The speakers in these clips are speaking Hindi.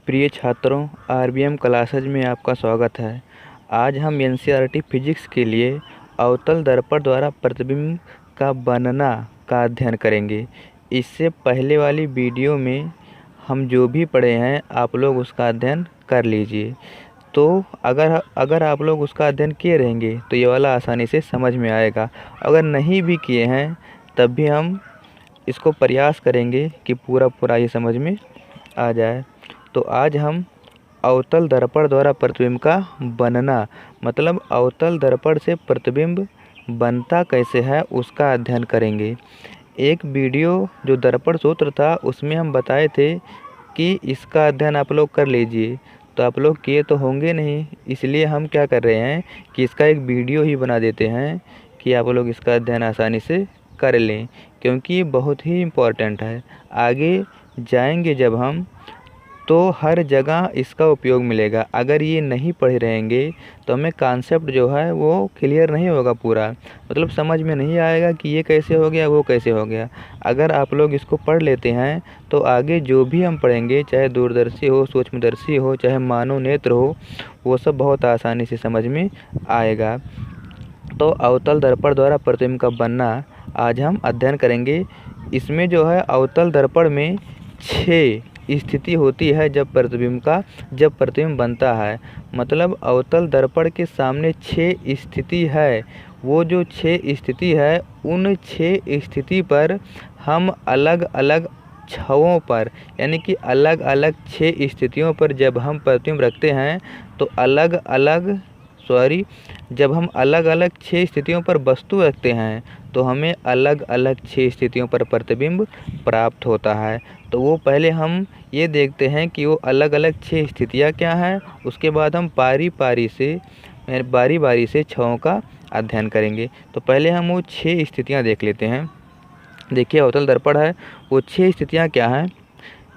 प्रिय छात्रों, आरबीएम क्लासेज में आपका स्वागत है। आज हम एनसीईआरटी फिजिक्स के लिए अवतल दर्पण द्वारा प्रतिबिंब का बनना का अध्ययन करेंगे। इससे पहले वाली वीडियो में हम जो भी पढ़े हैं आप लोग उसका अध्ययन कर लीजिए। तो अगर आप लोग उसका अध्ययन किए रहेंगे तो ये वाला आसानी से समझ में आएगा। अगर नहीं भी किए हैं तब भी हम इसको प्रयास करेंगे कि पूरा ये समझ में आ जाए। तो आज हम अवतल दर्पण द्वारा प्रतिबिंब का बनना मतलब अवतल दर्पण से प्रतिबिंब बनता कैसे है उसका अध्ययन करेंगे। एक वीडियो जो दर्पण सूत्र था उसमें हम बताए थे कि इसका अध्ययन आप लोग कर लीजिए, तो आप लोग किए तो होंगे नहीं, इसलिए हम क्या कर रहे हैं कि इसका एक वीडियो ही बना देते हैं कि आप लोग इसका अध्ययन आसानी से कर लें, क्योंकि ये बहुत ही इम्पोर्टेंट है। आगे जाएंगे जब हम तो हर जगह इसका उपयोग मिलेगा। अगर ये नहीं पढ़े रहेंगे तो हमें कॉन्सेप्ट जो है वो क्लियर नहीं होगा, पूरा मतलब समझ में नहीं आएगा कि ये कैसे हो गया वो कैसे हो गया। अगर आप लोग इसको पढ़ लेते हैं तो आगे जो भी हम पढ़ेंगे, चाहे दूरदर्शी हो, सूक्ष्मदर्शी हो, चाहे मानव नेत्र हो, वो सब बहुत आसानी से समझ में आएगा। तो अवतल दर्पण द्वारा प्रतिबिंब का बनना आज हम अध्ययन करेंगे। इसमें जो है अवतल दर्पण में 6 स्थिति होती है जब प्रतिबिंब बनता है। मतलब अवतल दर्पण के सामने 6 स्थिति है। वो जो 6 स्थिति है उन 6 स्थिति पर हम अलग अलग छवों पर यानी कि अलग अलग 6 स्थितियों पर जब हम प्रतिबिंब रखते हैं तो जब हम अलग अलग 6 स्थितियों पर वस्तु रखते हैं तो हमें अलग अलग 6 स्थितियों पर प्रतिबिंब प्राप्त होता है। तो वो पहले हम ये देखते हैं कि वो अलग अलग 6 स्थितियाँ क्या हैं, उसके बाद हम बारी बारी से छवों का अध्ययन करेंगे। तो पहले हम वो 6 स्थितियाँ देख लेते हैं। देखिए अवतल दर्पण है, वो 6 स्थितियाँ क्या हैं।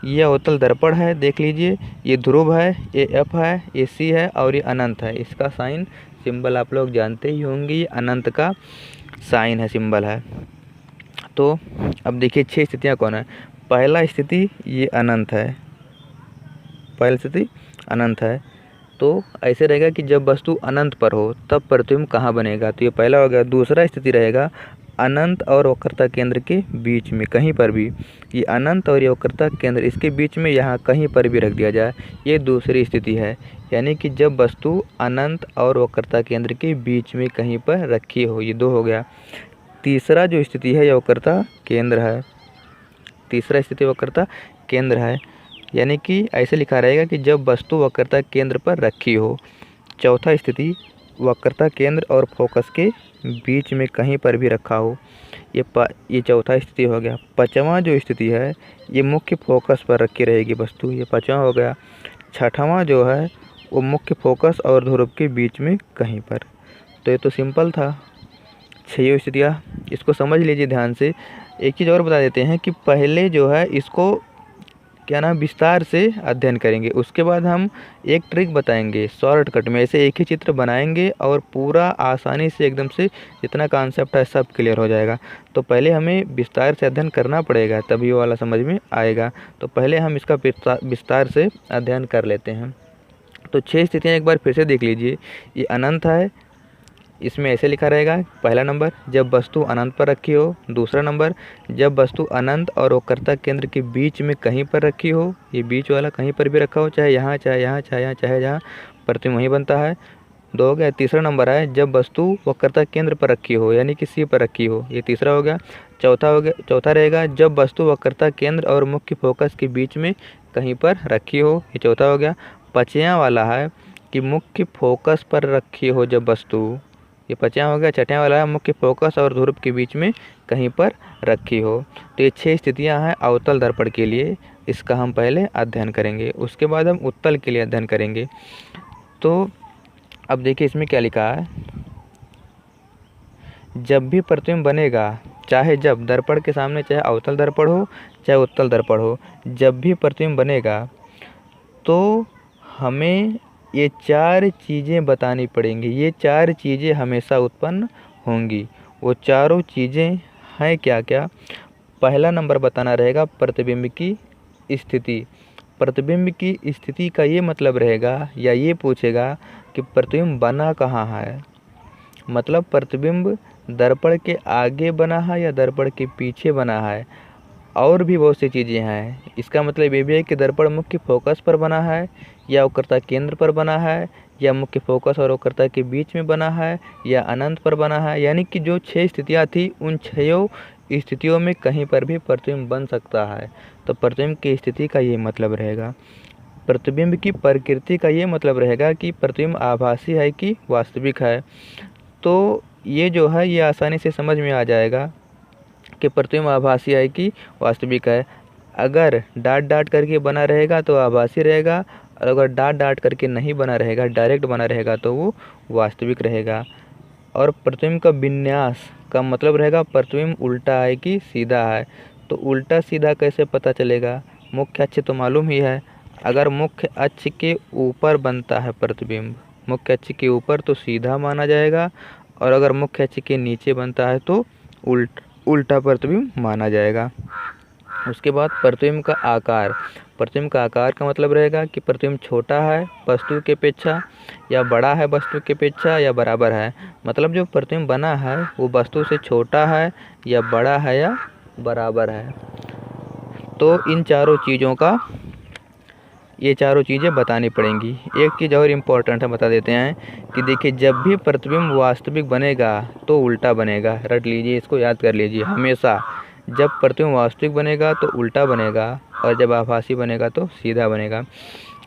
ये अवतल दर्पण है, देख लीजिए, ये ध्रुव है, ये एफ है, ये सी है और ये अनंत है। इसका साइन सिंबल आप लोग जानते ही होंगे, ये अनंत का साइन है, सिंबल है। तो अब देखिए 6 स्थितियाँ कौन है। पहला स्थिति ये अनंत है, पहली स्थिति अनंत है। तो ऐसे रहेगा कि जब वस्तु अनंत पर हो तब प्रतिबिंब कहाँ बनेगा, तो ये पहला हो गया। दूसरा स्थिति रहेगा अनंत और वक्रता केंद्र के बीच में कहीं पर भी, ये अनंत और ये वक्रता केंद्र इसके बीच में यहाँ कहीं पर भी रख दिया जाए, ये दूसरी स्थिति है। यानी कि जब वस्तु अनंत और वक्रता केंद्र के बीच में कहीं पर रखी हो, ये 2 हो गया। तीसरा जो स्थिति है ये वक्रता केंद्र है, तीसरा स्थिति वक्रता केंद्र है, यानी कि ऐसे लिखा रहेगा कि जब वस्तु वक्रता केंद्र पर रखी हो। चौथा स्थिति वक्रता केंद्र और फोकस के बीच में कहीं पर भी रखा हो, ये चौथा स्थिति हो गया। पांचवा जो स्थिति है ये मुख्य फोकस पर रखी रहेगी वस्तु, ये पांचवा हो गया। छठवां जो है वो मुख्य फोकस और ध्रुव के बीच में कहीं पर। तो ये तो सिंपल था, 6 स्थितियाँ, इसको समझ लीजिए ध्यान से। एक चीज़ और बता देते हैं कि पहले जो है इसको क्या नाम विस्तार से अध्ययन करेंगे, उसके बाद हम एक ट्रिक बताएंगे शॉर्टकट में, ऐसे एक ही चित्र बनाएंगे और पूरा आसानी से एकदम से जितना कॉन्सेप्ट है सब क्लियर हो जाएगा। तो पहले हमें विस्तार से अध्ययन करना पड़ेगा तभी वो वाला समझ में आएगा। तो पहले हम इसका विस्तार से अध्ययन कर लेते हैं। तो 6 स्थितियाँ एक बार फिर से देख लीजिए। ये अनंत है, इसमें ऐसे लिखा रहेगा, पहला नंबर जब वस्तु अनंत पर रखी हो। दूसरा नंबर जब वस्तु अनंत और वक्रता केंद्र के बीच में कहीं पर रखी हो, ये बीच वाला कहीं पर भी रखा हो, चाहे यहाँ चाहे यहाँ चाहे यहाँ चाहे जहाँ, प्रतिबिंब वहीं बनता है। 2 हो गया। तीसरा नंबर है जब वस्तु वक्रता केंद्र पर रखी हो यानी कि सी पर रखी हो, ये तीसरा हो गया। चौथा रहेगा जब वस्तु वक्रता केंद्र और मुख्य फोकस के बीच में कहीं पर रखी हो, ये चौथा हो गया। पाँचवां वाला है कि मुख्य फोकस पर रखी हो जब वस्तु, ये 5वां हो गया। 6वां वाला है मुख्य फोकस और ध्रुव के बीच में कहीं पर रखी हो। तो ये 6 स्थितियां हैं अवतल दर्पण के लिए, इसका हम पहले अध्ययन करेंगे, उसके बाद हम उत्तल के लिए अध्ययन करेंगे। तो अब देखिए इसमें क्या लिखा है, जब भी प्रतिबिंब बनेगा, चाहे जब दर्पण के सामने चाहे अवतल दर्पण हो चाहे उत्तल दर्पण हो, जब भी प्रतिबिंब बनेगा तो हमें ये 4 चीज़ें बतानी पड़ेंगी। ये 4 चीज़ें हमेशा उत्पन्न होंगी। वो चारों चीज़ें हैं क्या क्या। पहला नंबर बताना रहेगा प्रतिबिंब की स्थिति। प्रतिबिंब की स्थिति का ये मतलब रहेगा या ये पूछेगा कि प्रतिबिंब बना कहाँ है। मतलब प्रतिबिंब दर्पण के आगे बना है या दर्पण के पीछे बना है, और भी बहुत सी चीज़ें हैं। इसका मतलब ये भी है कि दर्पण मुख्य फोकस पर बना है या वक्रता केंद्र पर बना है या मुख्य फोकस और वक्रता के बीच में बना है या अनंत पर बना है। यानी कि जो 6 स्थितियाँ थी उन 6 स्थितियों में कहीं पर भी प्रतिबिंब बन सकता है। तो प्रतिबिंब की स्थिति का ये मतलब रहेगा। प्रतिबिंब की प्रकृति का ये मतलब रहेगा कि प्रतिबिंब आभासी है कि वास्तविक है। तो ये जो है ये आसानी से समझ में आ जाएगा कि प्रतिबिंब आभासी है कि वास्तविक है। अगर डाट डाट करके बना रहेगा तो आभासी रहेगा, और अगर डाट डाट करके नहीं बना रहेगा, डायरेक्ट बना रहेगा, तो वो वास्तविक रहेगा। और प्रतिबिंब का विन्यास का मतलब रहेगा प्रतिबिंब उल्टा है कि सीधा है। तो उल्टा सीधा कैसे पता चलेगा? मुख्य अक्ष तो मालूम ही है। अगर मुख्य अक्ष के ऊपर बनता है प्रतिबिंब, मुख्य अक्ष के ऊपर, तो सीधा माना जाएगा, और अगर मुख्य अक्ष के नीचे बनता है तो उल्टा प्रतिबिंब माना जाएगा। उसके बाद प्रतिबिंब का आकार। प्रतिबिंब का आकार का मतलब रहेगा कि प्रतिबिंब छोटा है वस्तु के अपेक्षा, या बड़ा है वस्तु के अपेक्षा, या बराबर है। मतलब जो प्रतिबिंब बना है वो वस्तु से छोटा है या बड़ा है या बराबर है। तो इन चारों चीज़ों का, ये चारों चीज़ें बतानी पड़ेंगी। एक चीज़ और इम्पोर्टेंट है, बता देते हैं कि देखिए, जब भी प्रतिबिंब वास्तविक बनेगा तो उल्टा बनेगा। रट लीजिए, इसको याद कर लीजिए हमेशा। जब प्रतिबिंब वास्तविक बनेगा तो उल्टा बनेगा, और जब आभासी बनेगा तो सीधा बनेगा।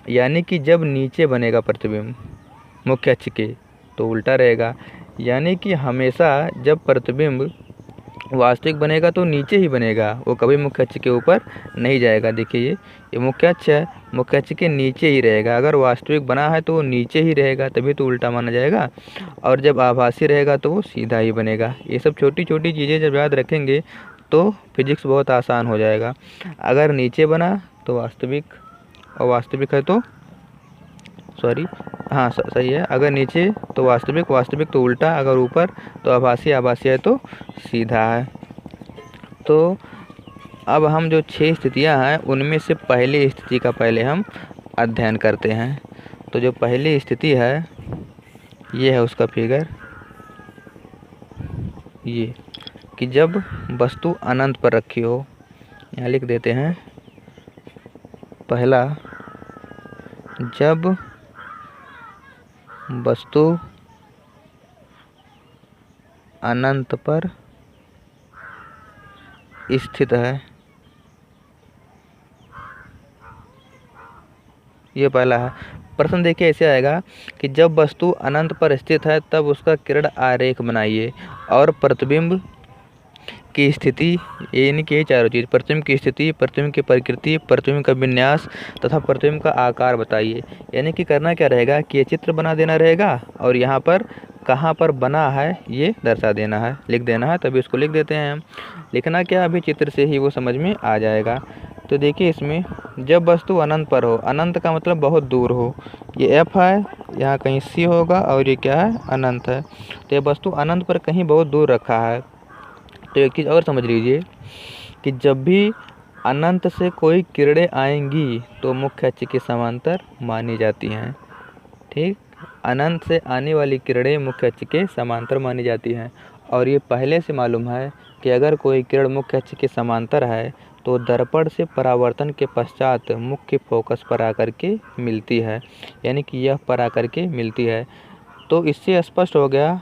यानी कि जब नीचे बनेगा प्रतिबिंब मुख्य अक्ष के तो उल्टा रहेगा। यानी कि हमेशा जब प्रतिबिंब वास्तविक बनेगा तो नीचे ही बनेगा, वो कभी मुख्य अक्ष के ऊपर नहीं जाएगा। देखिए ये मुख्य अक्ष है, मुख्य अक्ष के नीचे ही रहेगा। अगर वास्तविक बना है तो वो नीचे ही रहेगा, तभी तो उल्टा माना जाएगा। और जब आभासी रहेगा तो वो सीधा ही बनेगा। ये सब छोटी छोटी चीज़ें जब याद रखेंगे तो फिजिक्स बहुत आसान हो जाएगा। अगर नीचे बना तो वास्तविक, और वास्तविक है तो हाँ सही है, अगर नीचे तो वास्तविक, वास्तविक तो उल्टा, अगर ऊपर तो आभासी, आभासी है तो सीधा है। तो अब हम जो 6 स्थितियां हैं उनमें से पहली स्थिति का पहले हम अध्ययन करते हैं। तो जो पहली स्थिति है ये है उसका फिगर, ये कि जब वस्तु अनंत पर रखी हो। यहाँ लिख देते हैं, पहला, जब वस्तु अनंत पर स्थित है। ये पहला है। प्रश्न देखिए ऐसे आएगा कि जब वस्तु अनंत पर स्थित है तब उसका किरण आरेख बनाइए, और प्रतिबिंब की स्थिति, यानी कि ये चारों चीज़, प्रतिबिंब की स्थिति, प्रतिबिंब की प्रकृति, प्रतिबिंब का विन्यास तथा प्रतिबिंब का आकार बताइए। यानी कि करना क्या रहेगा कि ये चित्र बना देना रहेगा, और यहाँ पर कहाँ पर बना है ये दर्शा देना है, लिख देना है। तभी उसको लिख देते हैं हम। लिखना क्या, अभी चित्र से ही वो समझ में आ जाएगा। तो देखिए इसमें, जब वस्तु अनंत पर हो, अनंत का मतलब बहुत दूर हो, ये एफ है, यहाँ कहीं सी होगा, और ये क्या है, अनंत है। तो ये वस्तु अनंत पर कहीं बहुत दूर रखा है। तो एक चीज़ और समझ लीजिए कि जब भी अनंत से कोई किरणें आएंगी तो मुख्य अक्ष के समांतर मानी जाती हैं। ठीक, अनंत से आने वाली किरणें मुख्य अक्ष के समांतर मानी जाती हैं। और ये पहले से मालूम है कि अगर कोई किरण मुख्य अक्ष के समांतर है तो दर्पण से परावर्तन के पश्चात मुख्य फोकस पर आकर के मिलती है, यानी कि यह पर आकर के मिलती है। तो इससे स्पष्ट हो गया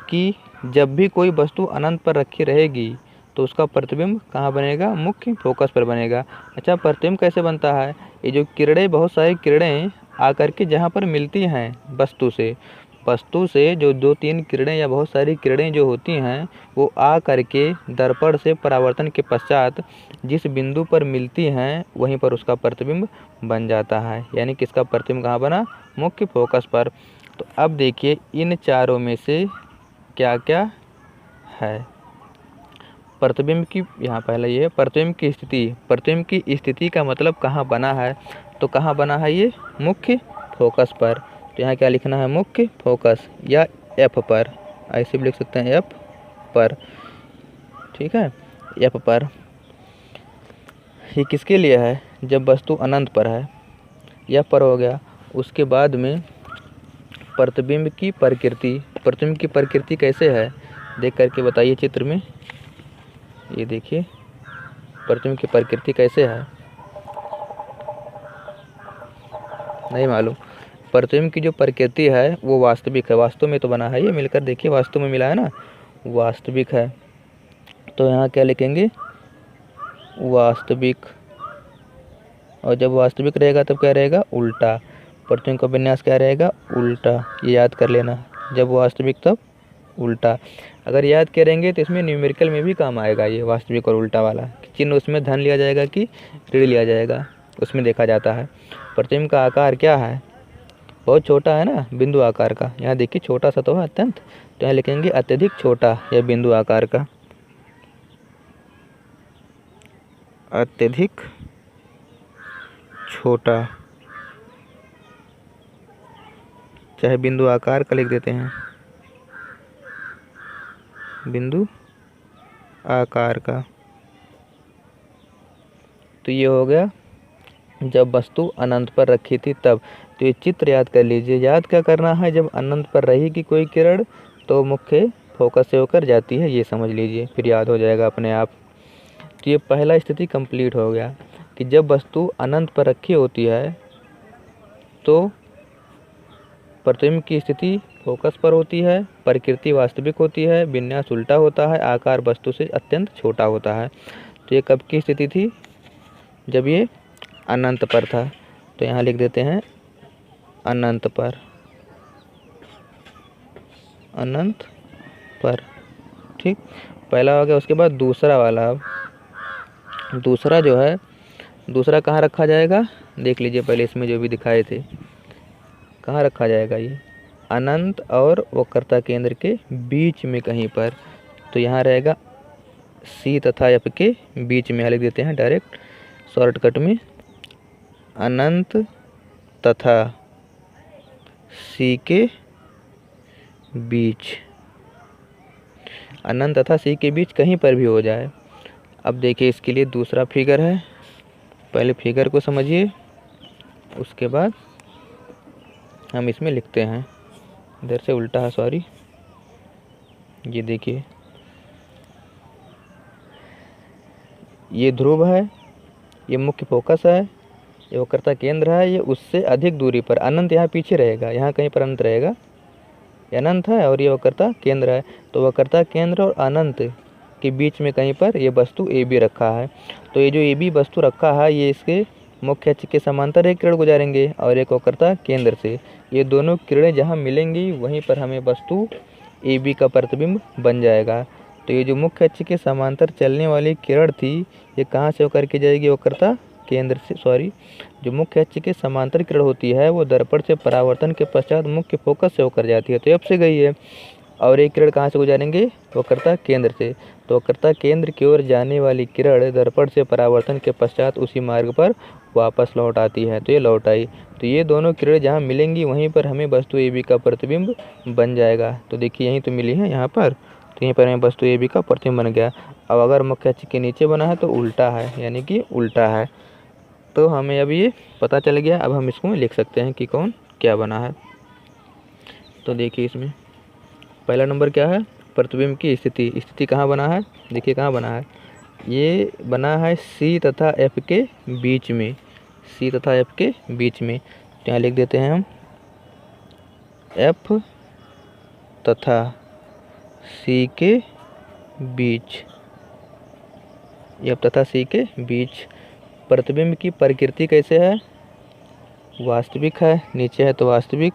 कि जब भी कोई वस्तु अनंत पर रखी रहेगी तो उसका प्रतिबिंब कहाँ बनेगा, मुख्य फोकस पर बनेगा। अच्छा, प्रतिबिंब कैसे बनता है? ये जो किरणें, बहुत सारी किरणें आकर के जहाँ पर मिलती हैं वस्तु से जो 2-3 किरणें या बहुत सारी किरणें जो होती हैं वो आ करके दर्पण से परावर्तन के पश्चात जिस बिंदु पर मिलती हैं वहीं पर उसका प्रतिबिंब बन जाता है। यानी कि इसका प्रतिबिंब कहाँ बना, मुख्य फोकस पर। तो अब देखिए इन चारों में से क्या क्या है। प्रतिबिंब की, यहाँ पहले ये प्रतिबिंब की स्थिति। प्रतिबिंब की स्थिति का मतलब कहाँ बना है, तो कहाँ बना है ये, मुख्य फोकस पर। तो यहाँ क्या लिखना है, मुख्य फोकस या एफ पर, ऐसे भी लिख सकते हैं एफ पर। ठीक है, एफ पर। ये किसके लिए है, जब वस्तु अनंत पर है, यह पर हो गया। उसके बाद में प्रतिबिंब की प्रकृति कैसे है देख करके बताइए चित्र में। ये देखिए प्रतिबिंब की प्रकृति कैसे है, नहीं मालूम। प्रतिबिंब की जो प्रकृति है वो वास्तविक है, वास्तव में तो बना है, ये मिलकर देखिए वास्तव में मिला है ना, वास्तविक है। तो यहाँ क्या लिखेंगे, वास्तविक। और जब वास्तविक रहेगा तब क्या रहेगा, उल्टा। प्रतिबिंब का विन्यास क्या रहेगा, उल्टा। ये याद कर लेना, जब वास्तविक तब उल्टा। अगर याद करेंगे तो इसमें न्यूमेरिकल में भी काम आएगा ये वास्तविक और उल्टा वाला। चिन्ह उसमें धन लिया जाएगा कि ऋण लिया जाएगा, उसमें देखा जाता है। प्रतिबिंब का आकार क्या है, बहुत छोटा है ना, बिंदु आकार का। यहाँ देखिए छोटा सा तो है अत्यंत, तो यहाँ लिखेंगे अत्यधिक छोटा या बिंदु आकार का, अत्यधिक छोटा, चाहे बिंदु आकार का लिख देते हैं, बिंदु आकार का। तो ये हो गया जब वस्तु अनंत पर रखी थी तब। तो ये चित्र याद कर लीजिए। याद क्या करना है, जब अनंत पर रहेगी कोई किरण तो मुख्य फोकस से होकर जाती है, ये समझ लीजिए, फिर याद हो जाएगा अपने आप। तो ये पहला स्थिति कंप्लीट हो गया कि जब वस्तु अनंत पर रखी होती है तो प्रतिबिंब की स्थिति फोकस पर होती है, प्रकृति वास्तविक होती है, विन्यास उल्टा होता है, आकार वस्तु से अत्यंत छोटा होता है। तो ये कब की स्थिति थी, जब ये अनंत पर था। तो यहाँ लिख देते हैं अनंत पर, अनंत पर। ठीक, पहला हो गया। उसके बाद दूसरा वाला, अब दूसरा जो है, दूसरा कहाँ रखा जाएगा देख लीजिए। पहले इसमें जो भी दिखाए थे कहाँ रखा जाएगा, ये अनंत और वक्रता केंद्र के बीच में कहीं पर। तो यहाँ रहेगा सी तथा एफ के बीच में। यहाँ लिख देते हैं डायरेक्ट शॉर्टकट में, अनंत तथा सी के बीच, अनंत तथा सी के बीच कहीं पर भी हो जाए। अब देखिए इसके लिए दूसरा फिगर है, पहले फिगर को समझिए, उसके बाद हम इसमें लिखते हैं। इधर से उल्टा है, सॉरी। ये देखिए ये ध्रुव है, ये मुख्य फोकस है, ये वक्रता केंद्र है, ये उससे अधिक दूरी पर। अनंत यहाँ पीछे रहेगा, यहाँ कहीं पर अनंत रहेगा, ये अनंत है और ये वक्रता केंद्र है। तो वक्रता केंद्र और अनंत के बीच में कहीं पर ये वस्तु ए बी रखा है। तो ये जो ए बी वस्तु रखा है ये इसके मुख्य अक्ष के समांतर एक किरण गुजारेंगे और एक वक्रता केंद्र से। ये दोनों किरणें जहाँ मिलेंगी वहीं पर हमें वस्तु ए बी का प्रतिबिंब बन जाएगा। तो ये जो मुख्य अक्ष के समांतर चलने वाली किरण थी ये कहाँ से होकर के जाएगी, वक्रता केंद्र से, सॉरी, जो मुख्य अक्ष के समांतर किरण होती है वो दर्पण से परावर्तन के पश्चात मुख्य फोकस से होकर जाती है, तो अब से गई है। और एक किरण कहाँ से गुजारेंगे, वक्रता केंद्र से। तो वक्रता केंद्र की ओर जाने वाली किरण दर्पण से परावर्तन के पश्चात उसी मार्ग पर वापस लौट आती है, तो ये लौट आई। तो ये दोनों किरण जहाँ मिलेंगी वहीं पर हमें वस्तु ए बी का प्रतिबिंब बन जाएगा। तो देखिए यहीं तो मिली है यहाँ पर, तो यहीं पर हमें वस्तु ए बी का प्रतिबिंब बन गया। अब अगर मुख्य अक्ष के नीचे बना है तो उल्टा है, यानी कि उल्टा है। तो हमें अब ये पता चल गया। अब हम इसको लिख सकते हैं कि कौन क्या बना है। तो देखिए इसमें पहला नंबर क्या है, प्रतिबिंब की स्थिति। स्थिति कहाँ बना है, देखिए कहाँ बना है, ये बना है सी तथा एफ के बीच में, सी तथा एफ के बीच में। तो यहाँ लिख देते हैं हम एफ तथा सी के बीच, एफ तथा सी के बीच। प्रतिबिंब की प्रकृति कैसे है, वास्तविक है, नीचे है तो वास्तविक,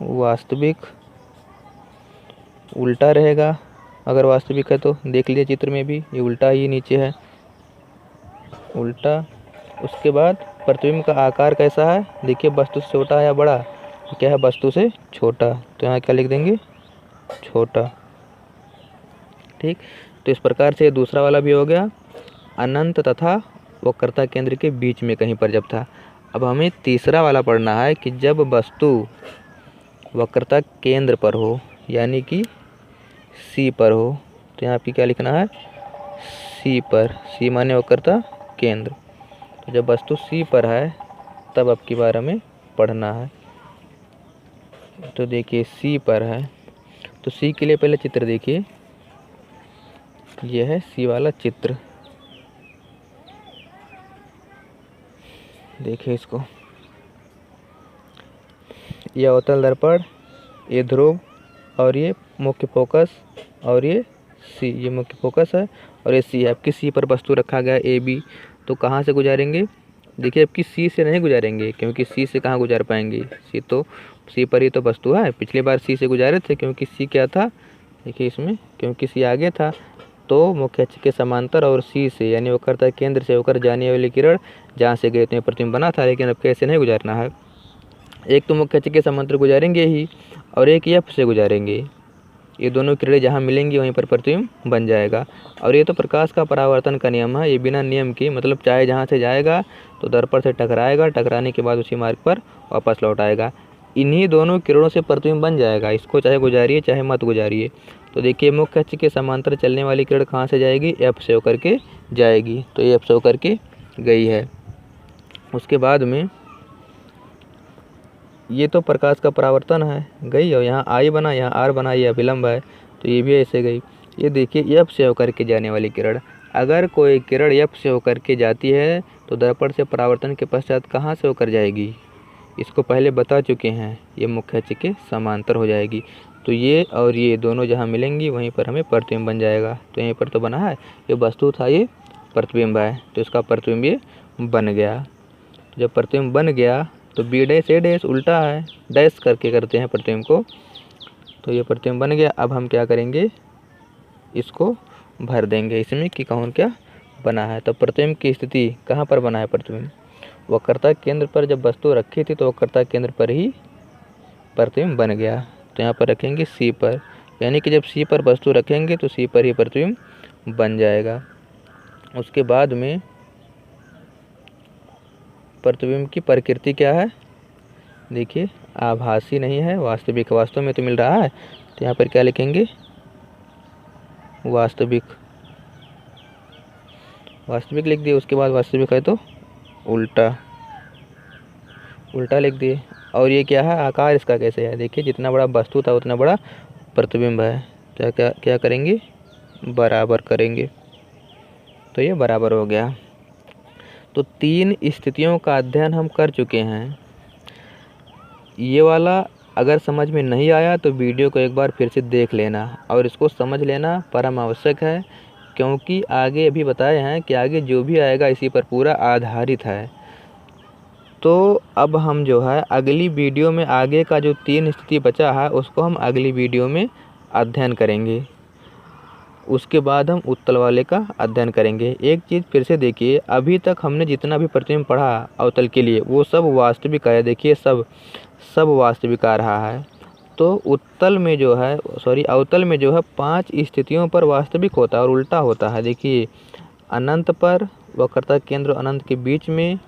वास्तविक उल्टा रहेगा। अगर वास्तविक है तो देख लीजिए चित्र में भी ये उल्टा ही नीचे है, उल्टा। उसके बाद प्रतिबिंब का आकार कैसा है, देखिए वस्तु से छोटा है या बड़ा, क्या है वस्तु से छोटा, तो यहाँ क्या लिख देंगे, छोटा। ठीक, तो इस प्रकार से दूसरा वाला भी हो गया, अनंत तथा वक्रता केंद्र के बीच में कहीं पर जब था। अब हमें तीसरा वाला पढ़ना है कि जब वस्तु वक्रता केंद्र पर हो, यानी कि सी पर हो। तो यहाँ पे क्या लिखना है, सी पर, सी माने वक्रता केंद्र। तो जब वस्तु सी पर है तब अब की बार हमें पढ़ना है। तो देखिए सी पर है, तो सी के लिए पहले चित्र देखिए, यह है सी वाला चित्र। देखिए इसको, यह अवतल दर्पण, ये ध्रुव और ये मुख्य फोकस, और ये सी, ये मुख्य फोकस है और ये सी है। आपकी सी पर वस्तु रखा गया ए बी, तो कहाँ से गुजारेंगे? देखिए आपकी सी से नहीं गुजारेंगे, क्योंकि सी से कहाँ गुजार पाएंगे, सी पर ही तो वस्तु है। पिछली बार सी से गुजारे थे, क्योंकि सी क्या था, देखिए इसमें, क्योंकि सी आगे था तो मुख्य अक्ष के समांतर और सी से यानी वक्रता केंद्र से होकर जाने वाली किरण जहाँ से गए तो प्रतिबिंब बना था। लेकिन अब कैसे नहीं गुजारना है, एक तो मुख्य अक्ष के समांतर गुजारेंगे ही और एक एफ से गुजारेंगे। ये दोनों किरणें जहाँ मिलेंगी वहीं पर प्रतिबिंब बन जाएगा। और ये तो प्रकाश का परावर्तन का नियम है, ये बिना नियम के, मतलब चाहे जहाँ से जाएगा तो दर्पण से टकराएगा, टकराने के बाद उसी मार्ग पर वापस लौट आएगा। इन्हीं दोनों किरणों से प्रतिबिंब बन जाएगा, इसको चाहे गुजारिए चाहे मत गुजारिए। तो देखिए मुख्य अक्ष के समांतर चलने वाली किरण कहाँ से जाएगी, एफ से होकर के जाएगी, तो ये एफ से होकर के गई है। उसके बाद में ये तो प्रकाश का परावर्तन है, गई, और यहाँ आई बना, यहाँ आर बना, ये अभिलंब है, तो ये भी ऐसे गई। ये देखिए एफ से होकर के जाने वाली किरण, अगर कोई किरण एफ से होकर के जाती है तो दर्पण से परावर्तन के पश्चात कहाँ से होकर जाएगी, इसको पहले बता चुके हैं, ये मुख्य अक्ष के समांतर हो जाएगी। तो ये और ये दोनों जहाँ मिलेंगी वहीं पर हमें प्रतिबिंब बन जाएगा। तो यहीं पर तो बना है, ये वस्तु था, ये प्रतिबिंब है, तो इसका प्रतिबिंब ये बन गया। जब प्रतिबिंब बन गया तो बी डैश ए डैश उल्टा है, डैश करके करते हैं प्रतिबिंब को, तो ये प्रतिबिंब बन गया। अब हम क्या करेंगे, इसको भर देंगे इसमें कि कौन क्या बना है। तो प्रतिबिंब की स्थिति कहाँ पर बना है प्रतिबिंब, वक्रता केंद्र पर जब वस्तु रखी थी तो वक्रता केंद्र पर ही प्रतिबिंब बन गया। तो यहाँ पर रखेंगे सी पर, यानी कि जब सी पर वस्तु रखेंगे तो सी पर ही प्रतिबिंब बन जाएगा। उसके बाद में प्रतिबिंब की प्रकृति क्या है, देखिए आभासी नहीं है, वास्तविक, वास्तव में तो मिल रहा है, तो यहाँ पर क्या लिखेंगे, वास्तविक, वास्तविक लिख दिए। उसके बाद वास्तविक है तो उल्टा, उल्टा लिख दिए। और ये क्या है, आकार इसका कैसे है, देखिए जितना बड़ा वस्तु था उतना बड़ा प्रतिबिंब है, क्या क्या क्या करेंगे, बराबर करेंगे, तो ये बराबर हो गया। तो 3 स्थितियों का अध्ययन हम कर चुके हैं। ये वाला अगर समझ में नहीं आया तो वीडियो को एक बार फिर से देख लेना और इसको समझ लेना परम आवश्यक है, क्योंकि आगे अभी बताए हैं कि आगे जो भी आएगा इसी पर पूरा आधारित है। तो अब हम जो है अगली वीडियो में आगे का जो 3 स्थिति बचा है उसको हम अगली वीडियो में अध्ययन करेंगे। उसके बाद हम उत्तल वाले का अध्ययन करेंगे। एक चीज़ फिर से देखिए, अभी तक हमने जितना भी प्रतिबिंब पढ़ा अवतल के लिए वो सब वास्तविक है, देखिए सब वास्तविक आ रहा है। तो उत्तल में जो है अवतल में जो है 5 स्थितियों पर वास्तविक होता है और उल्टा होता है। देखिए अनंत पर, वक्रता केंद्र अनंत के बीच में,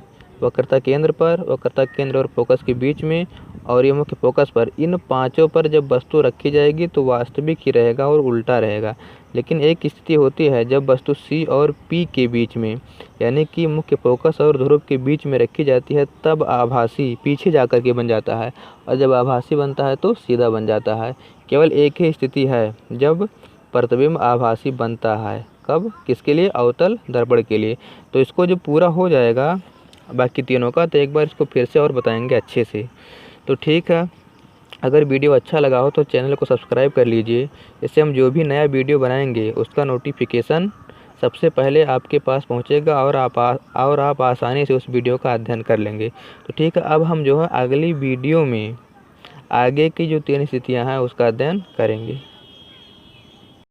वक्रता केंद्र पर, वक्रता केंद्र और फोकस के बीच में, और ये मुख्य फोकस पर, इन 5 पर जब वस्तु रखी जाएगी तो वास्तविक ही रहेगा और उल्टा रहेगा। लेकिन एक स्थिति होती है जब वस्तु सी और पी के बीच में, यानी कि मुख्य फोकस और ध्रुव के बीच में रखी जाती है, तब आभासी पीछे जाकर के बन जाता है, और जब आभासी बनता है तो सीधा बन जाता है। केवल एक ही स्थिति है जब प्रतिबिंब आभासी बनता है, कब, किसके लिए, अवतल दर्पण के लिए। तो इसको जब पूरा हो जाएगा बाकी तीनों का तो एक बार इसको फिर से और बताएंगे अच्छे से। तो ठीक है, अगर वीडियो अच्छा लगा हो तो चैनल को सब्सक्राइब कर लीजिए, इससे हम जो भी नया वीडियो बनाएंगे उसका नोटिफिकेशन सबसे पहले आपके पास पहुंचेगा और आप आसानी से उस वीडियो का अध्ययन कर लेंगे। तो ठीक है, अब हम जो है अगली वीडियो में आगे की जो 3 स्थितियां हैं उसका अध्ययन करेंगे।